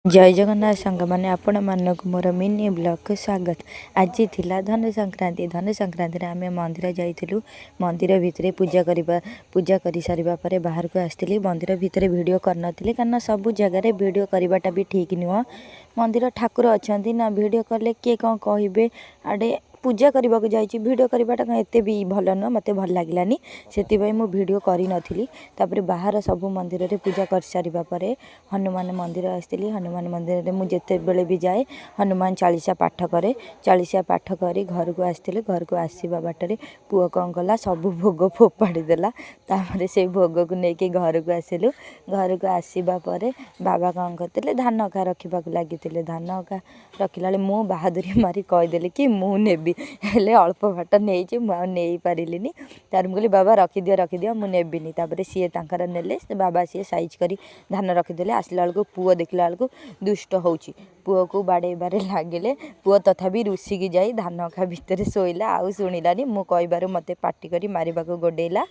जय जगन्नाथ सांग मैंने आपण मानक मोर मिनी ब्लॉग को स्वागत। आज थिला धनु संक्रांति आम मंदिर जाइलु। मंदिर भितर पूजा कर सारा पर बाहर को आसती। मंदिर भितर वीडियो करनी कारण सब जगार वीडियो करवाटा भी ठीक नुह। मंदिर ठाकुर अच्छा ना वीडियो कले किए कौन कहे आड़े पूजा करने को जाइए वीडियो करवाटा एत भी भल नुह मत भल लगलानी से वीडियो करी नथिली। तापर बाहर सब मंदिर रे पूजा कर सारा पर हनुमान मंदिर आसती। हनुमान मंदिर में मुझे बेले भी जाए हनुमान चालीसा पाठ करे। चालीसा पाठ करी घर को आसती। घर को आसवा बाटर पुओ कौन कला सब भोग फोपाड़ी देला। से भोग को लेकिन घर को आसलु। घर को आसवा पर बाबा कौन करते धान अका रखा लगी। धान अका रखिला मु बहादुरी मारी कहीदेली कि मुझे हेले अल्प बाट नहीं पारिनी। तार मुझे बाबा रखिदियो मुझेबिनी। सी नेले बाबा सी साइज करी धान रखिदे। आसला बेलू पुओ देखला बेलू दुष्ट होची पुओ को बाड़े लगिले। पुओ तथापि रुषिकी जाई धान अखा भितर शोला आउ शुणिलानी। मु कहबार मत पाटी करी मारिबा को गोडेला।